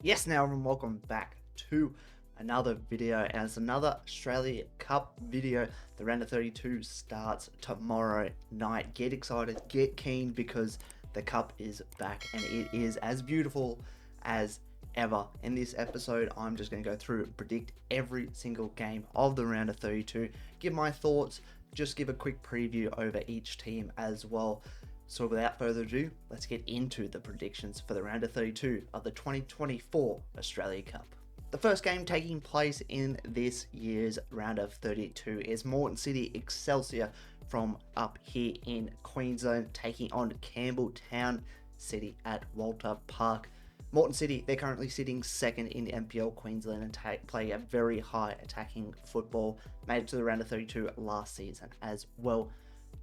Yes, now everyone, welcome back to another video, and it's another Australia Cup video. The round of 32 starts tomorrow night. Get excited, get keen, because the cup is back and it is as beautiful as ever. In this episode, I'm just going to go through and predict every single game of the round of 32, give my thoughts, just give a quick preview over each team as well. So without further ado, let's get into the predictions for the round of 32 of the 2024 Australia Cup. The first game taking place in this year's round of 32 is Moreton City Excelsior from up here in Queensland taking on Campbelltown City at Walter Park. Moreton City, they're currently sitting second in the NPL Queensland and play a very high attacking football. Made it to the round of 32 last season as well.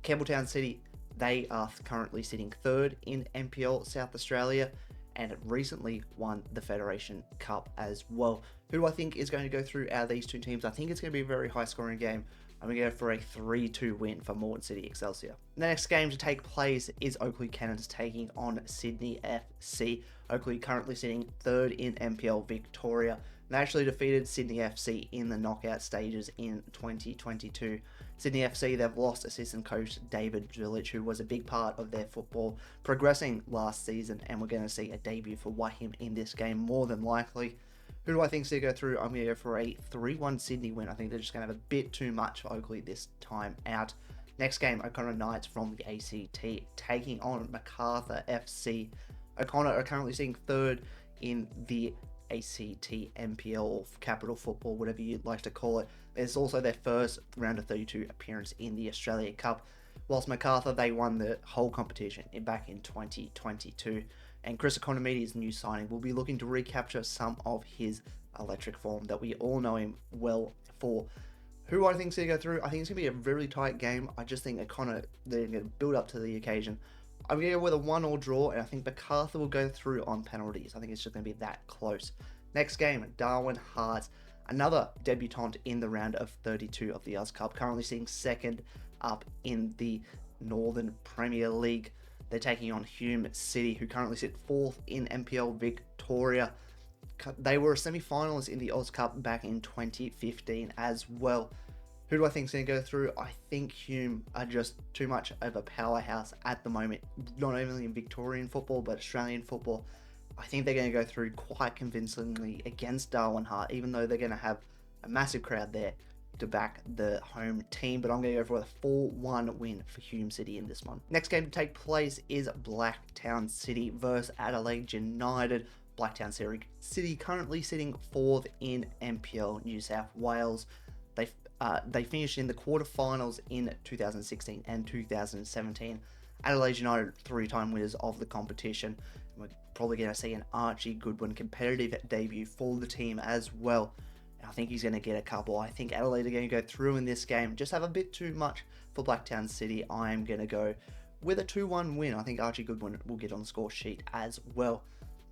Campbelltown City, they are currently sitting third in NPL South Australia and recently won the Federation Cup as well. Who do I think is going to go through out of these two teams? I think it's going to be a very high scoring game. I'm going to go for a 3-2 win for Moreton City Excelsior. The next game to take place is Oakleigh Cannons taking on Sydney FC. Oakleigh currently sitting third in NPL Victoria. They actually defeated Sydney FC in the knockout stages in 2022. Sydney FC, they've lost assistant coach David Drillich, who was a big part of their football progressing last season, and we're going to see a debut for him in this game more than likely. Who do I think is going to go through? I'm going to go for a 3-1 Sydney win. I think they're just going to have a bit too much for Oakleigh this time out. Next game, O'Connor Knights from the ACT taking on Macarthur FC. O'Connor are currently sitting third in the ACT NPL or Capital Football, whatever you'd like to call it. It's also their first round of 32 appearance in the Australia Cup, whilst Macarthur, they won the whole competition back in 2022. And Chris Economides' new signing will be looking to recapture some of his electric form that we all know him well for. Who I think is going to go through? I think it's going to be a really tight game. I just think O'Connor, they're going to build up to the occasion. I'm going to go with a 1-1 draw, and I think Macarthur will go through on penalties. I think it's just going to be that close. Next game, Darwin Hearts, another debutant in the round of 32 of the Oz Cup, currently sitting second up in the Northern Premier League. They're taking on Hume City, who currently sit fourth in NPL Victoria. They were a semi-finalist in the Oz Cup back in 2015 as well. Who do I think is going to go through? I think Hume are just too much of a powerhouse at the moment, not only in Victorian football, but Australian football. I think they're going to go through quite convincingly against Darwin Hart, even though they're going to have a massive crowd there to back the home team. But I'm going to go for a 4-1 win for Hume City in this one. Next game to take place is Blacktown City versus Adelaide United. Blacktown City currently sitting fourth in NPL New South Wales. They finished in the quarterfinals in 2016 and 2017. Adelaide United, 3-time winners of the competition. We're probably going to see an Archie Goodwin competitive debut for the team as well. I think he's going to get a couple. I think Adelaide are going to go through in this game. Just have a bit too much for Blacktown City. I'm going to go with a 2-1 win. I think Archie Goodwin will get on the score sheet as well.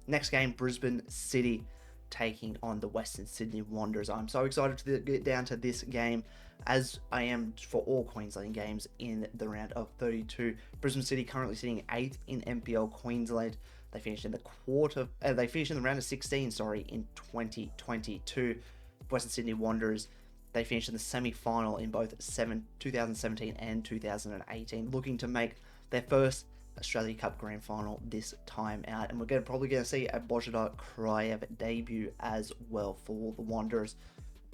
Next game, Brisbane City taking on the Western Sydney Wanderers. I'm so excited to get down to this game, as I am for all Queensland games in the round of 32. Brisbane City currently sitting 8th in NPL Queensland. They finished in the round of 16, in 2022. Western Sydney Wanderers, they finished in the semi-final in both 2017 and 2018, looking to make their first Australia Cup Grand Final this time out, and we're probably going to see a Bojidar Kraev debut as well for the Wanderers,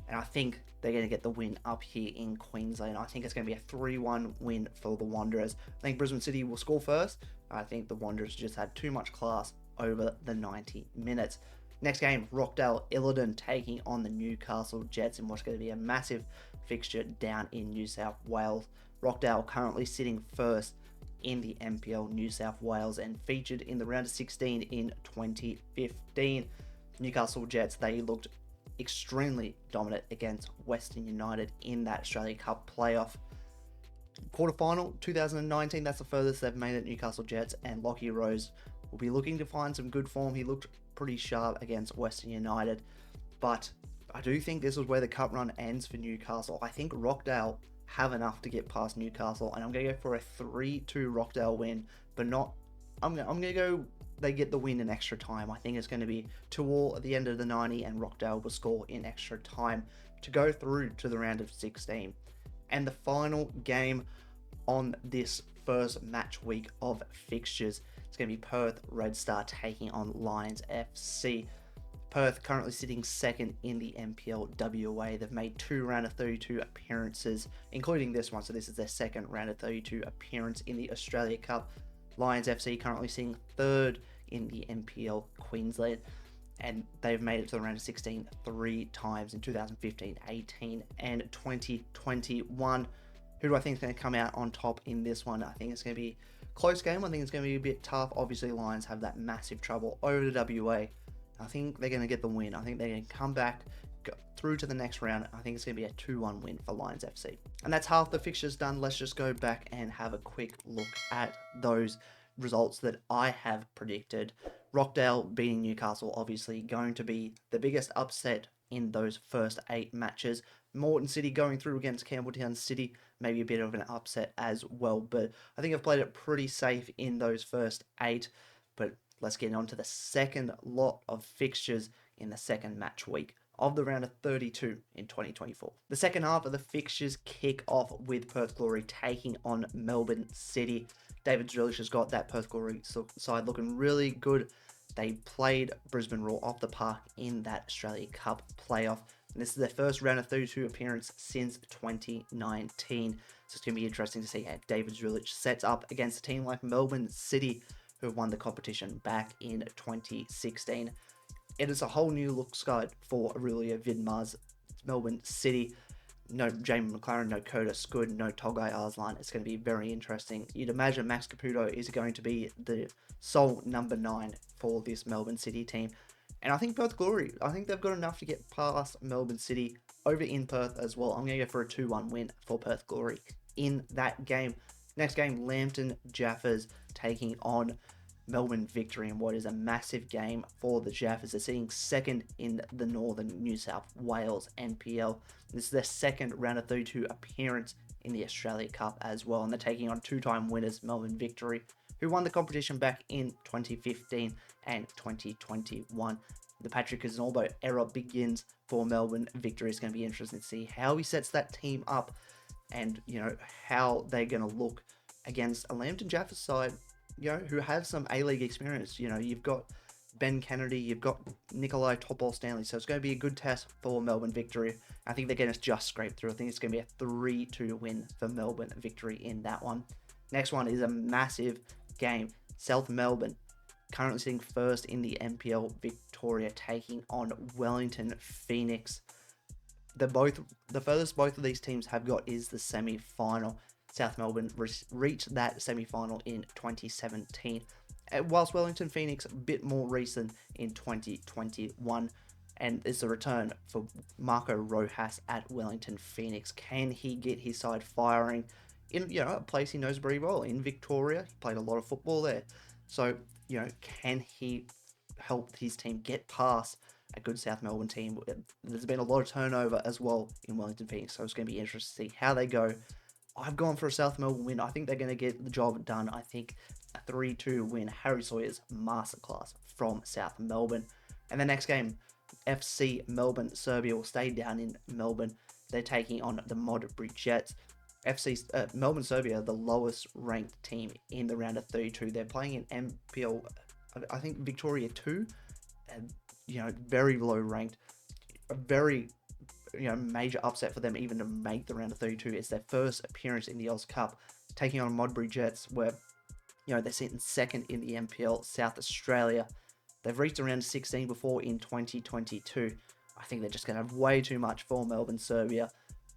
and I think they're going to get the win up here in Queensland. I think it's going to be a 3-1 win for the Wanderers. I think Brisbane City will score first. I think the Wanderers just had too much class over the 90 minutes. Next game, Rockdale Illidan taking on the Newcastle Jets in what's going to be a massive fixture down in New South Wales. Rockdale currently sitting first in the NPL New South Wales and featured in the round of 16 in 2015. Newcastle Jets, they looked extremely dominant against Western United in that Australia Cup playoff. Quarterfinal 2019, that's the furthest they've made it, Newcastle Jets, and Lockie Rose will be looking to find some good form. He looked pretty sharp against Western United, but I do think this is where the cup run ends for Newcastle. I think Rockdale have enough to get past Newcastle, and I'm going to go for a 3-2 Rockdale win, but not, I'm going to go they get the win in extra time. I think it's going to be toward the end of the 90 and Rockdale will score in extra time to go through to the round of 16. And the final game on this first match week of fixtures, it's going to be Perth Red Star taking on Lions FC. Perth currently sitting second in the NPL WA. They've made 2 round of 32 appearances, including this one. So this is their second round of 32 appearance in the Australia Cup. Lions FC currently sitting third in the NPL Queensland, and they've made it to the round of 16 3 times in 2015, 18, and 2021. Who do I think is going to come out on top in this one? I think it's going to be a close game. I think it's going to be a bit tough. Obviously, Lions have that massive trouble over the WA. I think they're going to get the win. I think they're going to come back, go through to the next round. I think it's going to be a 2-1 win for Lions FC. And that's half the fixtures done. Let's just go back and have a quick look at those results that I have predicted. Rockdale beating Newcastle, obviously going to be the biggest upset in those first 8 matches. Moreton City going through against Campbelltown City, maybe a bit of an upset as well, but I think I've played it pretty safe in those first 8. But let's get on to the second lot of fixtures in the second match week of the round of 32 in 2024. The second half of the fixtures kick off with Perth Glory taking on Melbourne City. David Drillish has got that Perth Glory side looking really good. They played Brisbane Roar off the park in that Australia Cup playoff. And this is their first round of 32 appearance since 2019. So it's going to be interesting to see how David Drillish sets up against a team like Melbourne City, who won the competition back in 2016. It is a whole new look side for Aurelia Vidmar's Melbourne City. No Jamie McLaren, no Curtis Good, no Togai Arslan. It's going to be very interesting. You'd imagine Max Caputo is going to be the sole number 9 for this Melbourne City team. And I think Perth Glory, I think they've got enough to get past Melbourne City over in Perth as well. I'm going to go for a 2-1 win for Perth Glory in that game. Next game, Lambton Jaffers taking on Melbourne Victory in what is a massive game for the Jaffers. They're sitting second in the Northern New South Wales NPL. This is their second round of 32 appearance in the Australia Cup as well, and they're taking on 2-time winners Melbourne Victory, who won the competition back in 2015 and 2021. The Patrick Cazorbo era begins for Melbourne Victory. It's going to be interesting to see how he sets that team up and, how they're going to look against a Lambton Jaffers side, who have some A-League experience. You've got Ben Kennedy, you've got Nikolai Topol Stanley, so it's going to be a good test for Melbourne Victory. I think they're going to just scrape through. I think it's going to be a 3-2 win for Melbourne Victory in that one. Next one is a massive game. South Melbourne, currently sitting first in the NPL Victoria, taking on Wellington Phoenix. The furthest both of these teams have got is the semi-final. South Melbourne reached that semi-final in 2017, whilst Wellington Phoenix a bit more recent in 2021. And it's a return for Marco Rojas at Wellington Phoenix. Can he get his side firing in a place he knows very well in Victoria? He played a lot of football there. So, can he help his team get past a good South Melbourne team? There's been a lot of turnover as well in Wellington Phoenix, so it's going to be interesting to see how they go. I've gone for a South Melbourne win. I think they're going to get the job done. I think a 3-2 win. Harry Sawyer's masterclass from South Melbourne. And the next game, FC Melbourne Serbia will stay down in Melbourne. They're taking on the Modbury Jets. Melbourne Serbia, the lowest ranked team in the round of 32. They're playing in MPL, I think Victoria 2, and very low ranked. A very major upset for them even to make the round of 32. It's their first appearance in the Oz Cup, taking on Modbury Jets, where they're sitting second in the NPL South Australia. They've reached around 16 before in 2022. I think they're just going to have way too much for Melbourne Serbia.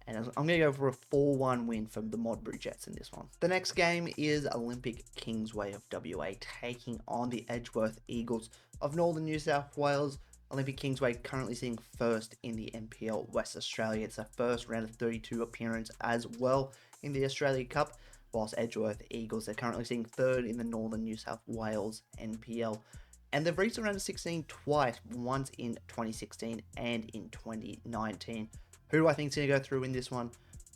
And I'm going to go for a 4-1 win from the Modbury Jets in this one. The next game is Olympic Kingsway of WA taking on the Edgeworth Eagles of Northern New South Wales. Olympic Kingsway currently sitting first in the NPL West Australia. It's their first round of 32 appearance as well in the Australia Cup, whilst Edgeworth Eagles, they're currently sitting third in the Northern New South Wales NPL. And they've reached the round of 16 twice, once in 2016 and in 2019. Who do I think is going to go through in this one?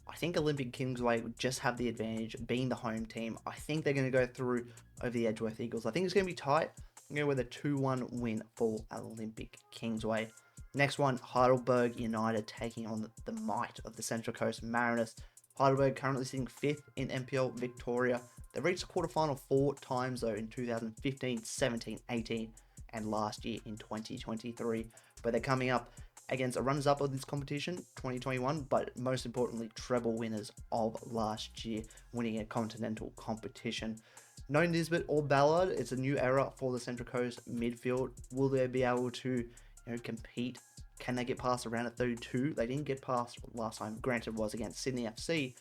I think Olympic Kingsway would just have the advantage being the home team. I think they're going to go through over the Edgeworth Eagles. I think it's going to be tight. I'm going with a 2-1 win for Olympic Kingsway. Next one, Heidelberg United taking on the might of the Central Coast Mariners. Heidelberg currently sitting 5th in NPL Victoria. They've reached the quarterfinal 4 times though, in 2015, 17, 18, and last year in 2023. But they're coming up against a runners-up of this competition, 2021, but most importantly, treble winners of last year, winning a continental competition. No Nisbet or Ballard, it's a new era for the Central Coast midfield. Will they be able to compete? Can they get past a round of 32? They didn't get past last time, granted was against Sydney FC,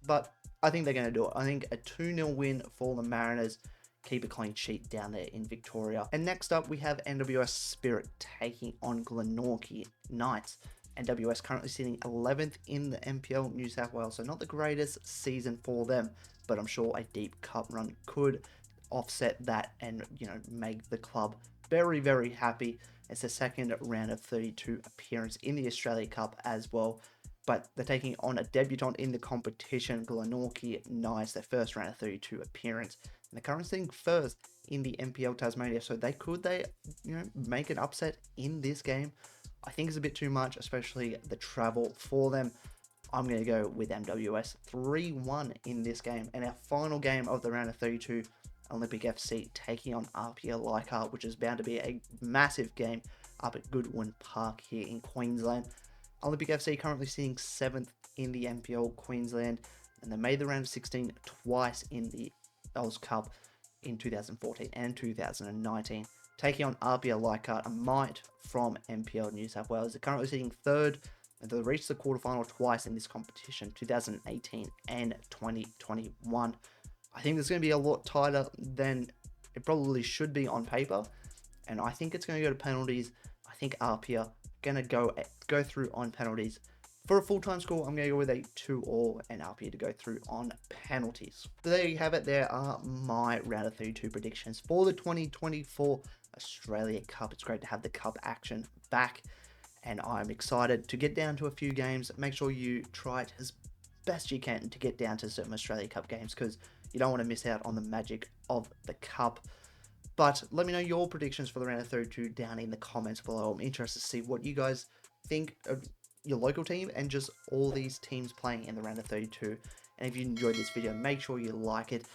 but I think they're going to do it. I think a 2-0 win for the Mariners, keep a clean sheet down there in Victoria. And next up, we have NWS Spirit taking on Glenorchy Knights. NWS currently sitting 11th in the NPL New South Wales, so not the greatest season for them, but I'm sure a deep cup run could offset that and make the club very, very happy. It's the second round of 32 appearance in the Australia Cup as well, but they're taking on a debutant in the competition, Glenorchy Knights, their first round of 32 appearance, and they're currently sitting first in the NPL Tasmania, so they make an upset in this game. I think it's a bit too much, especially the travel for them. I'm going to go with MWS 3-1 in this game. And our final game of the round of 32, Olympic FC taking on RPA Leichhardt, which is bound to be a massive game up at Goodwin Park here in Queensland. Olympic FC currently sitting 7th in the NPL Queensland, and they made the round of 16 twice in the Oz Cup in 2014 and 2019. Taking on RPA Leichhardt, a might from NPL New South Wales. They're currently sitting 3rd, and they reached the quarterfinal twice in this competition, 2018 and 2021. I think it's going to be a lot tighter than it probably should be on paper, and I think it's going to go to penalties. I think RPA going to go through on penalties. For a full-time score, I'm going to go with a 2-2 and RPA to go through on penalties. So there you have it. There are my round of 32 predictions for the 2024 Australia Cup. It's great to have the Cup action back, and I'm excited to get down to a few games. Make sure you try it as best you can to get down to some Australia Cup games, because you don't want to miss out on the magic of the Cup. But let me know your predictions for the round of 32 down in the comments below. I'm interested to see what you guys think of your local team and just all these teams playing in the round of 32. And if you enjoyed this video, make sure you like it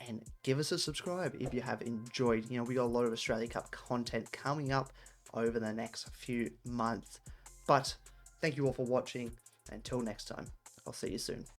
and give us a subscribe if you have enjoyed. We got a lot of Australia Cup content coming up over the next few months. But thank you all for watching. Until next time, I'll see you soon.